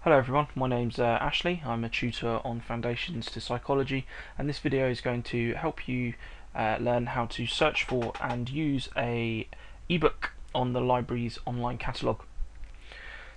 Hello everyone, my name's Ashley. I'm a tutor on Foundations to Psychology, and this video is going to help you learn how to search for and use a ebook on the library's online catalogue.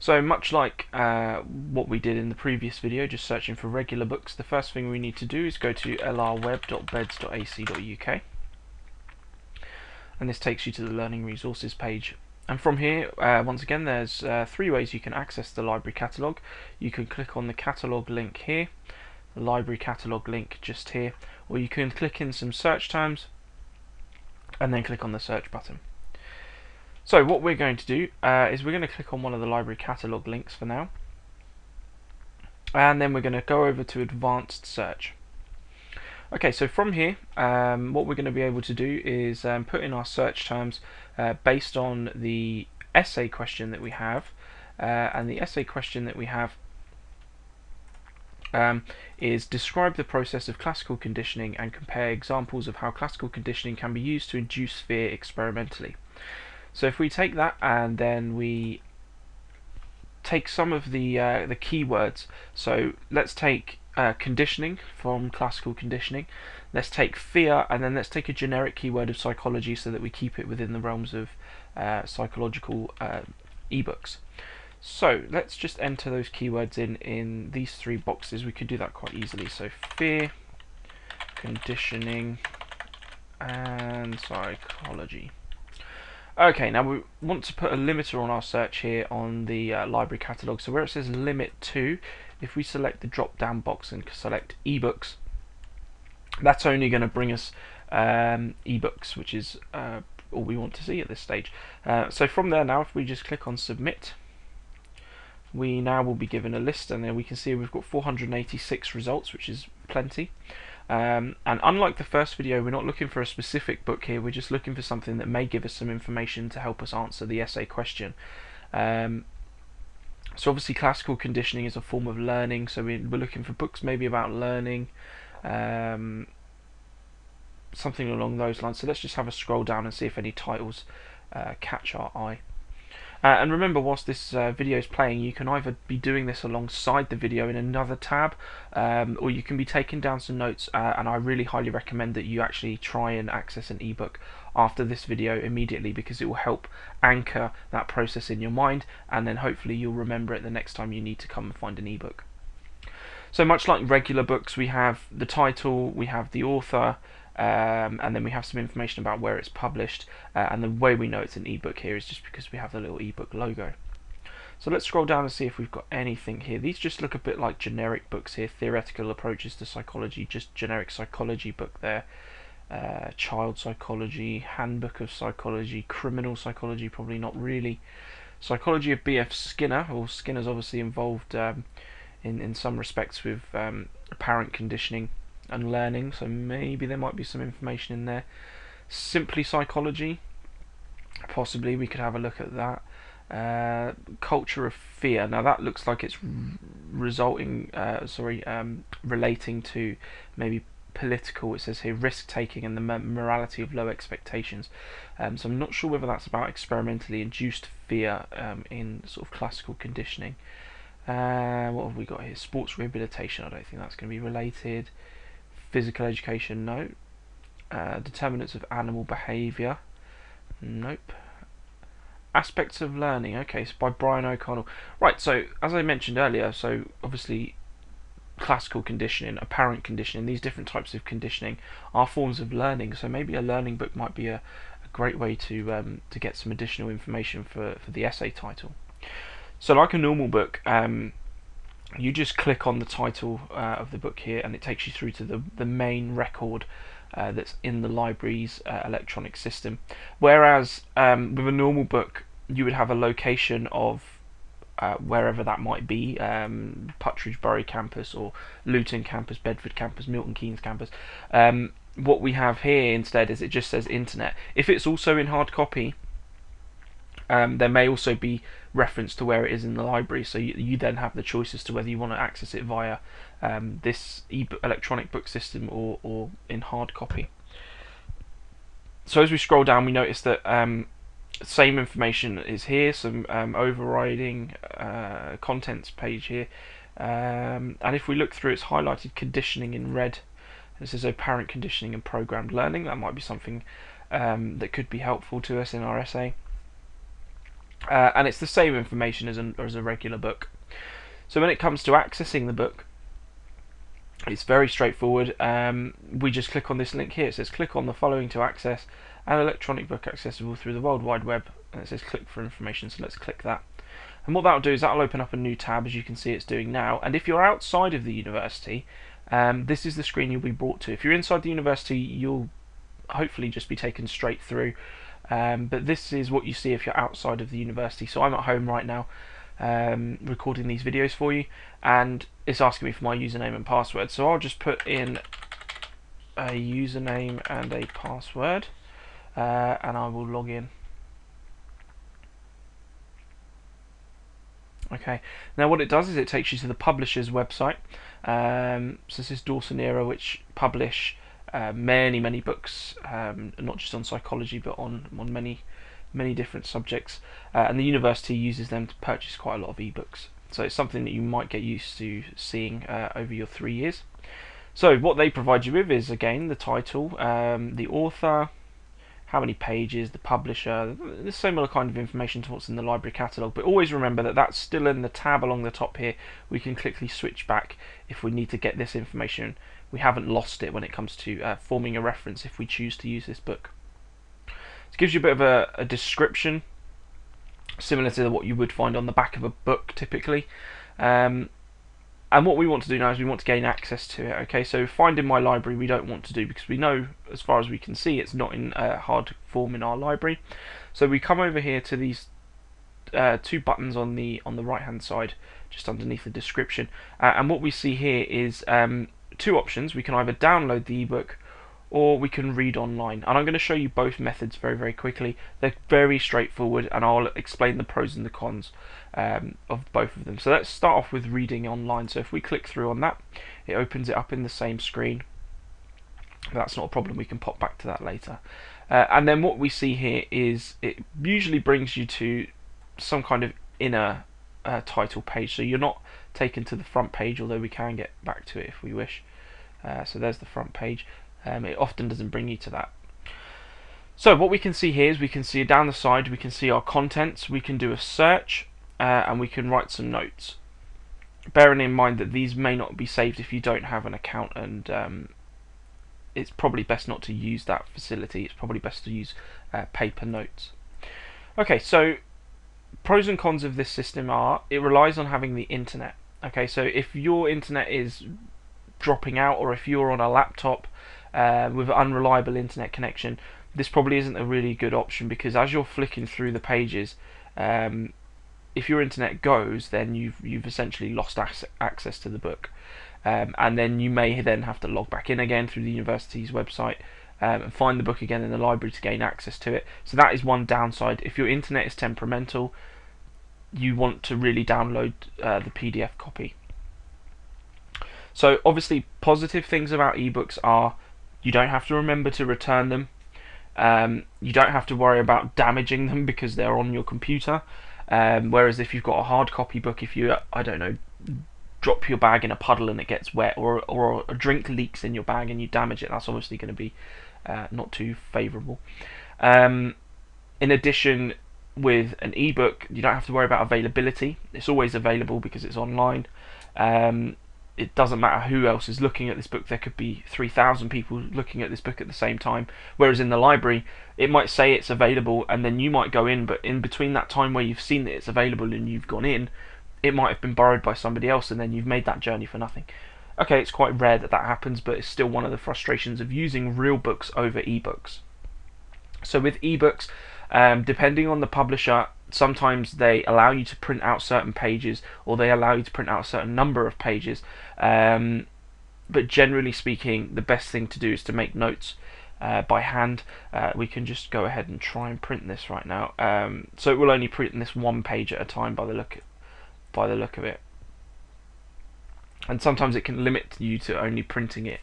So much like what we did in the previous video, just searching for regular books, the first thing we need to do is go to lrweb.beds.ac.uk, and this takes you to the Learning Resources page. And from here, once again, there's three ways you can access the library catalogue. You can click on the catalogue link here, the library catalogue link just here, or you can click in some search terms and then click on the search button. So what we're going to do is we're going to click on one of the library catalogue links for now, and then we're going to go over to advanced search. Okay, so from here, what we're going to be able to do is put in our search terms based on the essay question that we have, and the essay question that we have is describe the process of classical conditioning and compare examples of how classical conditioning can be used to induce fear experimentally. So if we take that and then we take some of the keywords, so let's take conditioning from classical conditioning, let's take fear, and then let's take a generic keyword of psychology so that we keep it within the realms of psychological ebooks. So let's just enter those keywords in these three boxes. We could do that quite easily. So fear, conditioning, and psychology. Okay, now we want to put a limiter on our search here on the library catalogue. So where it says limit to, if we select the drop down box and select eBooks, that's only going to bring us eBooks, which is all we want to see at this stage. So from there now, if we just click on submit, we now will be given a list, and then we can see we've got 486 results, which is plenty. And unlike the first video, we're not looking for a specific book here, we're just looking for something that may give us some information to help us answer the essay question. So obviously classical conditioning is a form of learning, so we're looking for books maybe about learning, something along those lines. So let's just have a scroll down and see if any titles catch our eye. And remember, whilst this video is playing, you can either be doing this alongside the video in another tab, or you can be taking down some notes, and I really highly recommend that you actually try and access an ebook after this video immediately, because it will help anchor that process in your mind, and then hopefully you'll remember it the next time you need to come and find an ebook. So much like regular books, we have the title, we have the author, and then we have some information about where it's published, and the way we know it's an ebook here is just because we have the little ebook logo. So let's scroll down and see if we've got anything here. These just look a bit like generic books here. Theoretical approaches to psychology, just generic psychology book there. Child psychology, handbook of psychology, criminal psychology, probably not really. Psychology of B.F. Skinner, or Skinner's obviously involved in some respects with apparent conditioning and learning, so maybe there might be some information in there. Simply psychology, possibly we could have a look at that. Culture of fear, now that looks like it's relating to maybe political. It says here risk taking and the morality of low expectations, so I'm not sure whether that's about experimentally induced fear in sort of classical conditioning. What have we got here? Sports rehabilitation, I don't think that's going to be related. Physical education, no. Determinants of animal behaviour, nope. Aspects of learning, okay, so by Brian O'Connell. Right, so as I mentioned earlier, so obviously classical conditioning, apparent conditioning, these different types of conditioning are forms of learning, so maybe a learning book might be a great way to get some additional information for the essay title. So like a normal book, you just click on the title of the book here, and it takes you through to the main record that's in the library's electronic system. Whereas with a normal book, you would have a location of wherever that might be, Puttridge Bury campus, or Luton campus, Bedford campus, Milton Keynes campus. What we have here instead is it just says internet. If it's also in hard copy, there may also be reference to where it is in the library, so you then have the choice as to whether you want to access it via this electronic book system or in hard copy. So as we scroll down, we notice that Same information is here, some overriding contents page here, and if we look through, it's highlighted conditioning in red. This is apparent conditioning and programmed learning. That might be something that could be helpful to us in our essay. And it's the same information as a regular book. So when it comes to accessing the book, it's very straightforward. We just click on this link here. It says click on the following to access an electronic book accessible through the World Wide Web, and it says click for information, so let's click that. And what that'll do is that'll open up a new tab, as you can see it's doing now. And if you're outside of the university, this is the screen you'll be brought to. If you're inside the university, you'll hopefully just be taken straight through, but this is what you see if you're outside of the university. So I'm at home right now recording these videos for you, and it's asking me for my username and password, so I'll just put in a username and a password, and I will log in. Okay, now what it does is it takes you to the publisher's website. So this is Dawson Era, which publish many books, not just on psychology but on many different subjects, and the university uses them to purchase quite a lot of ebooks. So it's something that you might get used to seeing over your 3 years. So what they provide you with is, again, the title, the author, how many pages, the publisher, the similar kind of information to what's in the library catalogue, but always remember that that's still in the tab along the top here. We can quickly switch back if we need to get this information. We haven't lost it when it comes to forming a reference if we choose to use this book. It gives you a bit of a description, similar to what you would find on the back of a book typically. And what we want to do now is we want to gain access to it. Okay, so find in my library we don't want to do, because we know, as far as we can see, it's not in hard form in our library. So we come over here to these two buttons on the right hand side, just underneath the description, and what we see here is two options. We can either download the ebook or we can read online, and I'm going to show you both methods very quickly. They're very straightforward, and I'll explain the pros and the cons of both of them. So let's start off with reading online. So if we click through on that, it opens it up in the same screen. That's not a problem, we can pop back to that later. And then what we see here is it usually brings you to some kind of inner title page, so you're not taken to the front page, although we can get back to it if we wish. So there's the front page. It often doesn't bring you to that. So what we can see here is we can see down the side, we can see our contents, we can do a search, and we can write some notes. Bearing in mind that these may not be saved if you don't have an account, and it's probably best not to use that facility. It's probably best to use paper notes. Okay, so pros and cons of this system are it relies on having the internet. Okay, so if your internet is dropping out, or if you're on a laptop with an unreliable internet connection, this probably isn't a really good option, because as you're flicking through the pages, if your internet goes, then you've essentially lost access to the book, and then you may then have to log back in again through the university's website and find the book again in the library to gain access to it. So that is one downside. If your internet is temperamental, you want to really download the PDF copy. So obviously positive things about ebooks are you don't have to remember to return them. You don't have to worry about damaging them because they're on your computer. Whereas if you've got a hard copy book, if you, I don't know, drop your bag in a puddle and it gets wet, or a drink leaks in your bag and you damage it, that's obviously going to be not too favourable. In addition, with an ebook, you don't have to worry about availability. It's always available because it's online. It doesn't matter who else is looking at this book. There could be 3,000 people looking at this book at the same time, whereas in the library it might say it's available and then you might go in, but in between that time where you've seen that it's available and you've gone in, it might have been borrowed by somebody else and then you've made that journey for nothing. Okay, it's quite rare that that happens, but it's still one of the frustrations of using real books over ebooks. So with ebooks, depending on the publisher, sometimes they allow you to print out certain pages, or they allow you to print out a certain number of pages, but generally speaking, the best thing to do is to make notes by hand. We can just go ahead and try and print this right now. So it will only print this one page at a time by the look of it, and sometimes it can limit you to only printing it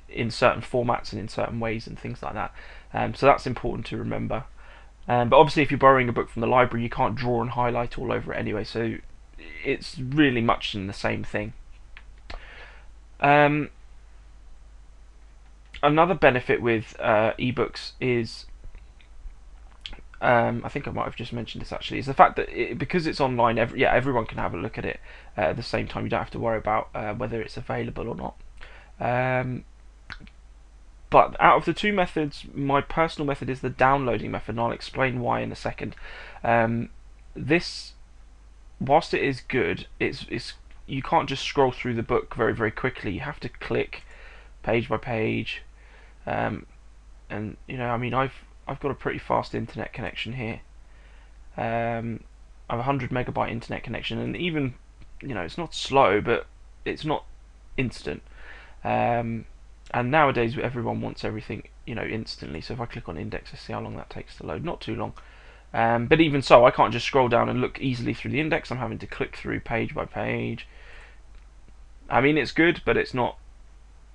in certain formats and in certain ways and things like that. So that's important to remember. But obviously, if you're borrowing a book from the library, you can't draw and highlight all over it anyway, so it's really much in the same thing. Another benefit with ebooks is, I think I might have just mentioned this actually, is the fact that because it's online, everyone can have a look at it at the same time. You don't have to worry about whether it's available or not. But out of the two methods, my personal method is the downloading method, and I'll explain why in a second. This, whilst it is good, it's you can't just scroll through the book very, very quickly. You have to click page by page, and I mean, I've got a pretty fast internet connection here. I have a 100 megabyte internet connection, and even it's not slow, but it's not instant. And nowadays everyone wants everything instantly. So if I click on index, let's see how long that takes to load. Not too long. But even so, I can't just scroll down and look easily through the index. I'm having to click through page by page. I mean, it's good, but it's not.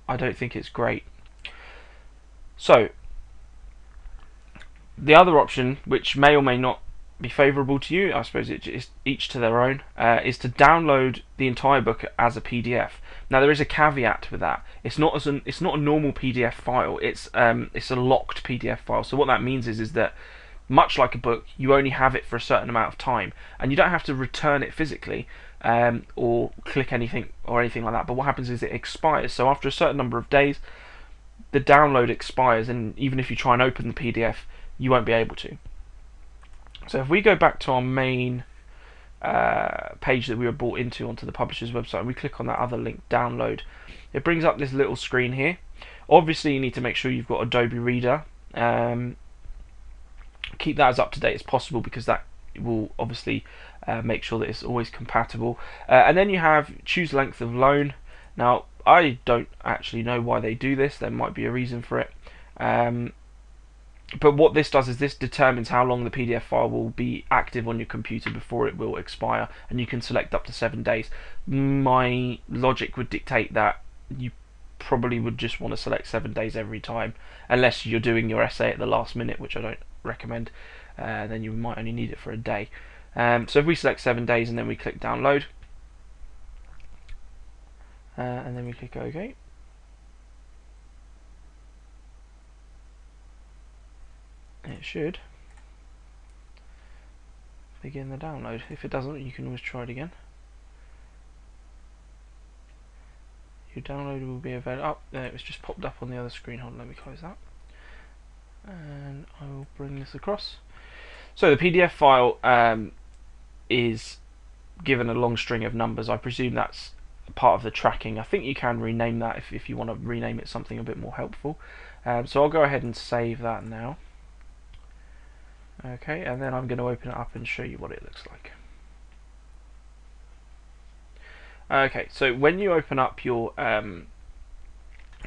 I don't think it's great. So the other option, which may or may not be favourable to you, I suppose it's each to their own, is to download the entire book as a PDF. Now there is a caveat with that. It's not a normal PDF file. It's a locked PDF file. So what that means is that, much like a book, you only have it for a certain amount of time, and you don't have to return it physically or click anything or anything like that. But what happens is it expires. So after a certain number of days, the download expires, and even if you try and open the PDF, you won't be able to. So if we go back to our main page that we were brought into onto the publisher's website, and we click on that other link, download, it brings up this little screen here. Obviously you need to make sure you've got Adobe Reader. Keep that as up to date as possible, because that will obviously make sure that it's always compatible. And then you have choose length of loan. Now I don't actually know why they do this. There might be a reason for it. But what this does is this determines how long the PDF file will be active on your computer before it will expire, and you can select up to 7 days. My logic would dictate that you probably would just want to select 7 days every time, unless you're doing your essay at the last minute, which I don't recommend. Then you might only need it for a day. So if we select 7 days and then we click download, and then we click OK, it should begin the download. If it doesn't, you can always try it again. Your download will be available. Oh, there, it was just popped up on the other screen. Hold on, let me close that, and I will bring this across. So the PDF file is given a long string of numbers. I presume that's part of the tracking. I think you can rename that if you want to rename it something a bit more helpful. So I'll go ahead and save that now. Okay, and then I'm going to open it up and show you what it looks like. Okay, so when you open up your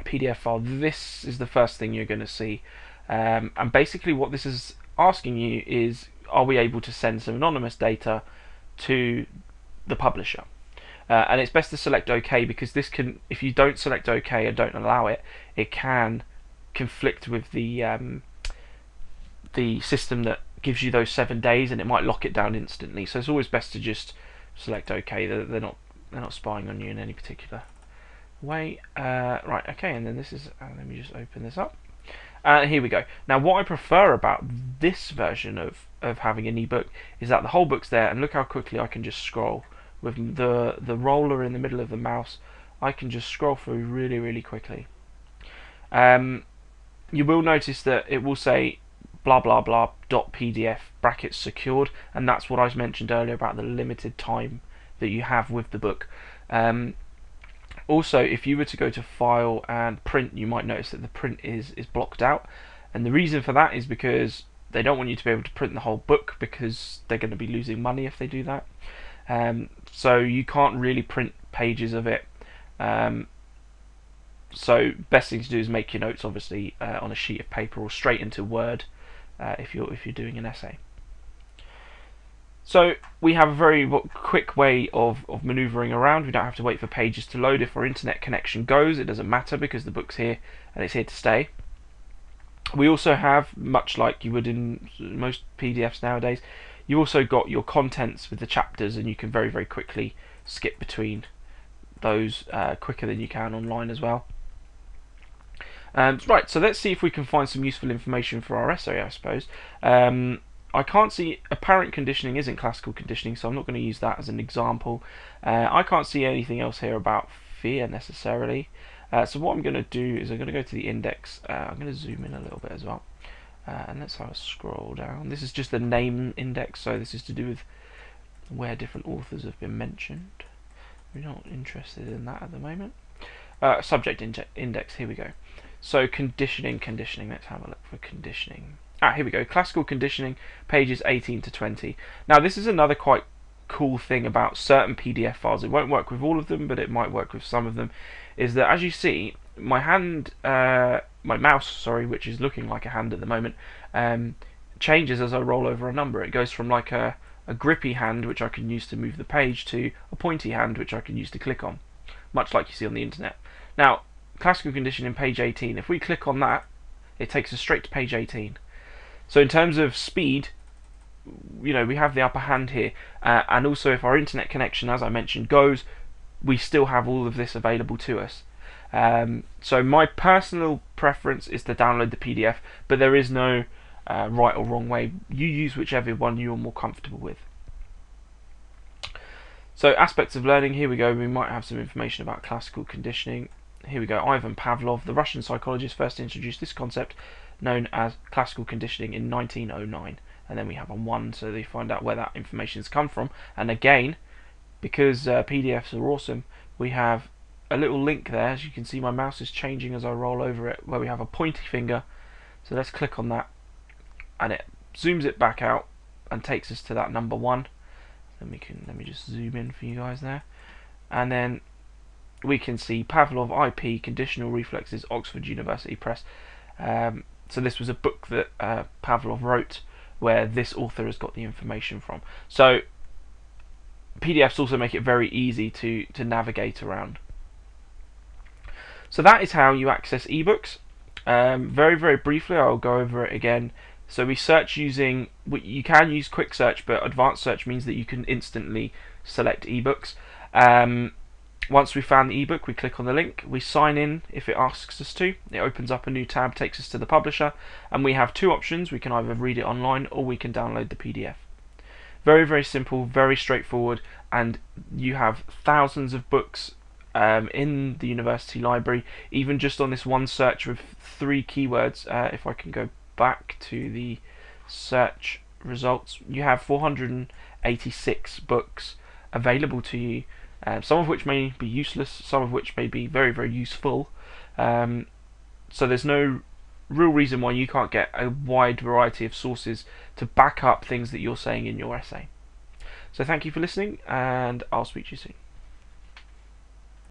PDF file, this is the first thing you're going to see. And basically what this is asking you is, are we able to send some anonymous data to the publisher? And it's best to select OK, because this can, if you don't select OK and don't allow it, it can conflict with the system that gives you those 7 days, and it might lock it down instantly. So it's always best to just select OK. They're not spying on you in any particular way. Right, okay, and then this is. Let me just open this up. Here we go. Now, what I prefer about this version of having an ebook is that the whole book's there, and look how quickly I can just scroll with the roller in the middle of the mouse. I can just scroll through really, really quickly. You will notice that it will say blah blah blah .pdf brackets secured, and that's what I mentioned earlier about the limited time that you have with the book. Also, if you were to go to file and print, you might notice that the print is blocked out, and the reason for that is because they don't want you to be able to print the whole book, because they're going to be losing money if they do that. So you can't really print pages of it. So best thing to do is make your notes obviously on a sheet of paper or straight into Word if you're doing an essay. So we have a very quick way of manoeuvring around. We don't have to wait for pages to load. If our internet connection goes, it doesn't matter, because the book's here and it's here to stay. We also have, much like you would in most PDFs nowadays, you also got your contents with the chapters, and you can very quickly skip between those quicker than you can online as well. Right, so let's see if we can find some useful information for our essay, I suppose. I can't see, apparent conditioning isn't classical conditioning, so I'm not going to use that as an example. I can't see anything else here about fear necessarily. So what I'm going to do is I'm going to go to the index. I'm going to zoom in a little bit as well. And let's have a scroll down. This is just the name index, so this is to do with where different authors have been mentioned. We're not interested in that at the moment. Subject index, here we go. So conditioning. Let's have a look for conditioning. Here we go. Classical conditioning, pages 18 to 20. Now this is another quite cool thing about certain PDF files. It won't work with all of them, but it might work with some of them. Is that, as you see, my mouse, sorry, which is looking like a hand at the moment, changes as I roll over a number. It goes from like a grippy hand, which I can use to move the page, to a pointy hand, which I can use to click on, much like you see on the internet. Now, classical conditioning, page 18. If we click on that, it takes us straight to page 18. So in terms of speed, we have the upper hand here, and also if our internet connection, as I mentioned, goes, we still have all of this available to us. So my personal preference is to download the PDF, but there is no right or wrong way. You use whichever one you're more comfortable with. So aspects of learning, here we go. We might have some information about classical conditioning. Here we go. Ivan Pavlov, the Russian psychologist, first introduced this concept known as classical conditioning in 1909. And then we have on 1, so they find out where that information has come from. And again, because PDFs are awesome, we have a little link there. As you can see, my mouse is changing as I roll over it, where we have a pointy finger. So let's click on that, and it zooms it back out and takes us to that number 1. Let me just zoom in for you guys there, and then we can see Pavlov IP Conditional Reflexes, Oxford University Press. So this was a book that Pavlov wrote, where this author has got the information from. So PDFs also make it very easy to navigate around. So that is how you access eBooks. Very briefly, I'll go over it again. So we search using, you can use quick search, but advanced search means that you can instantly select eBooks. Once we've found the ebook, we click on the link, we sign in if it asks us to. It opens up a new tab, takes us to the publisher, and we have 2 options. We can either read it online or we can download the PDF. Very simple, very straightforward, and you have thousands of books in the university library. Even just on this one search with 3 keywords, if I can go back to the search results, you have 486 books available to you. Some of which may be useless, some of which may be very useful. So there's no real reason why you can't get a wide variety of sources to back up things that you're saying in your essay. So thank you for listening, and I'll speak to you soon.